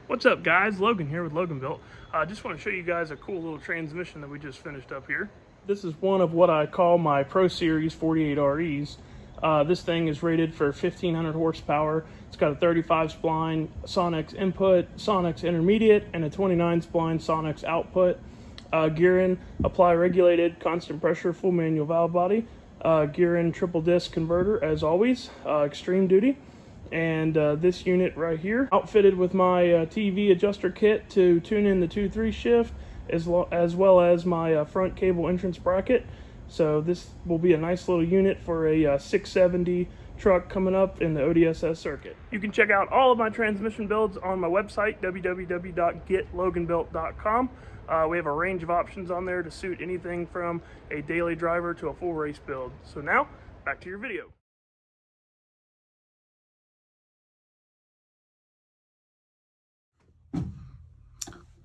What's up, guys? Logan here with Logan Built. I just want to show you guys a cool little transmission that we just finished up here. This is one of what I call my Pro Series 48REs. This thing is rated for 1500 horsepower. It's got a 35 spline Sonex input, Sonex intermediate, and a 29 spline Sonex output. Gearin apply regulated constant pressure full manual valve body. Gearin triple disc converter as always, extreme duty. And this unit right here, outfitted with my TV adjuster kit to tune in the 2-3 shift, as well as my front cable entrance bracket. So this will be a nice little unit for a 670 truck coming up in the ODSS circuit. You can check out all of my transmission builds on my website, www.getloganbuilt.com. We have a range of options on there to suit anything from a daily driver to a full race build. So now, back to your video.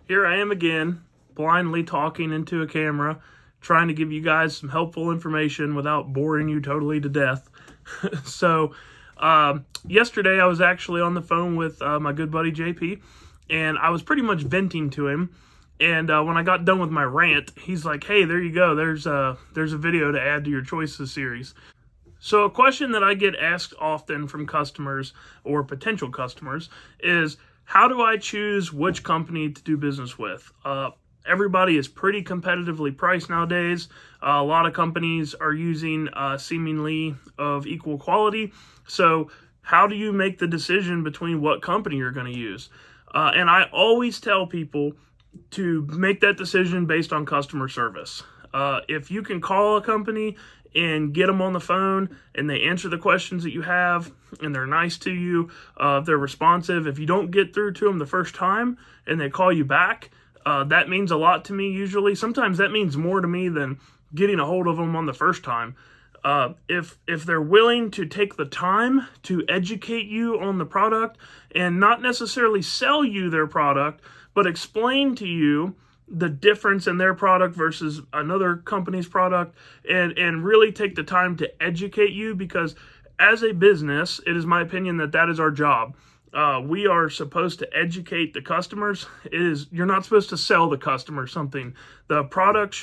Here I am again, blindly talking into a camera, trying to give you guys some helpful information without boring you totally to death. So, yesterday I was actually on the phone with my good buddy JP, and I was pretty much venting to him. And when I got done with my rant, he's like, "Hey, there you go. There's a video to add to your choices series." So a question that I get asked often from customers or potential customers is, how do I choose which company to do business with? Everybody is pretty competitively priced nowadays. A lot of companies are using seemingly of equal quality. So how do you make the decision between what company you're going to use? And I always tell people to make that decision based on customer service. If you can call a company and get them on the phone and they answer the questions that you have and they're nice to you, if they're responsive, if you don't get through to them the first time and they call you back, that means a lot to me usually. Sometimes that means more to me than getting a hold of them on the first time. If they're willing to take the time to educate you on the product and not necessarily sell you their product, but explain to you the difference in their product versus another company's product, and really take the time to educate you, because as a business, it is my opinion that is our job. We are supposed to educate the customers. You're not supposed to sell the customer something. The product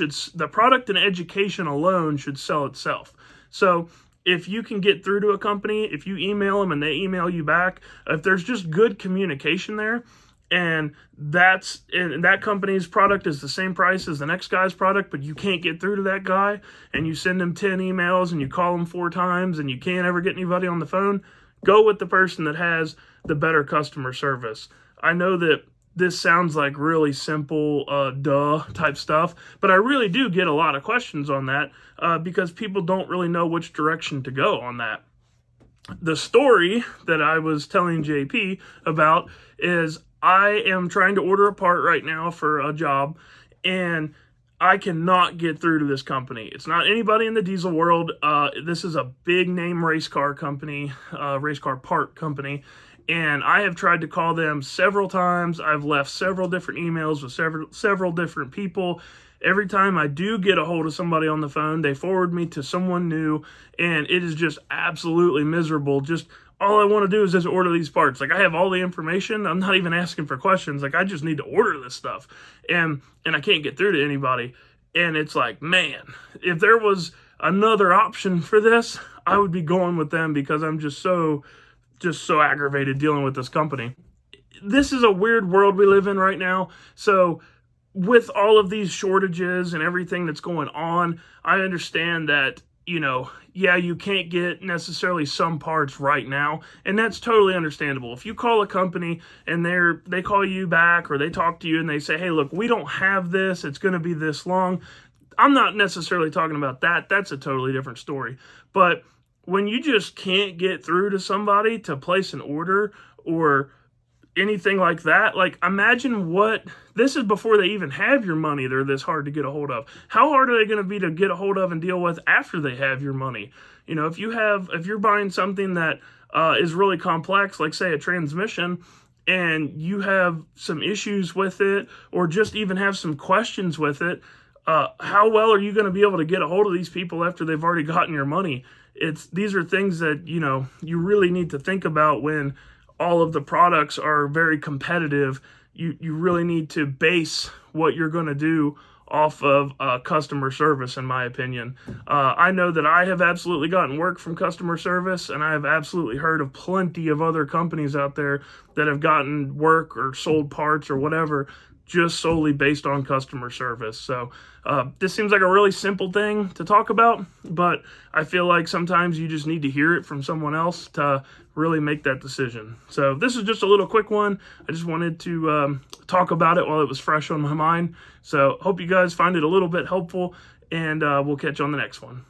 and education alone should sell itself. So if you can get through to a company, if you email them and they email you back, if there's just good communication there, and that company's product is the same price as the next guy's product, but you can't get through to that guy, and you send him 10 emails and you call him 4 times and you can't ever get anybody on the phone, go with the person that has the better customer service. I know that this sounds like really simple, duh type stuff, but I really do get a lot of questions on that because people don't really know which direction to go on that. The story that I was telling JP about is, I am trying to order a part right now for a job, and I cannot get through to this company. It's not anybody in the diesel world. This is a big name race car company, race car part company, and I have tried to call them several times. I've left several different emails with several different people. Every time I do get a hold of somebody on the phone, they forward me to someone new, and it is just absolutely miserable. Just all I want to do is just order these parts. Like, I have all the information. I'm not even asking for questions. Like, I just need to order this stuff. And I can't get through to anybody. And it's like, man, if there was another option for this, I would be going with them, because I'm just so aggravated dealing with this company. This is a weird world we live in right now. So with all of these shortages and everything that's going on, I understand that, yeah, you can't get necessarily some parts right now, and that's totally understandable. If you call a company and they call you back or they talk to you and they say, "Hey, look, we don't have this, it's going to be this long," I'm not necessarily talking about that. That's a totally different story. But when you just can't get through to somebody to place an order or anything like that, like, imagine this is before they even have your money. They're this hard to get a hold of. How hard are they going to be to get a hold of and deal with after they have your money? If you're buying something that is really complex, like say a transmission, and you have some issues with it, or just even have some questions with it, how well are you going to be able to get a hold of these people after they've already gotten your money? These are things that, you really need to think about when all of the products are very competitive, you really need to base what you're going to do off of customer service, in my opinion. I know that I have absolutely gotten work from customer service, and I have absolutely heard of plenty of other companies out there that have gotten work or sold parts or whatever just solely based on customer service. So this seems like a really simple thing to talk about, but I feel like sometimes you just need to hear it from someone else to really make that decision. So this is just a little quick one. I just wanted to talk about it while it was fresh on my mind. So hope you guys find it a little bit helpful, and we'll catch you on the next one.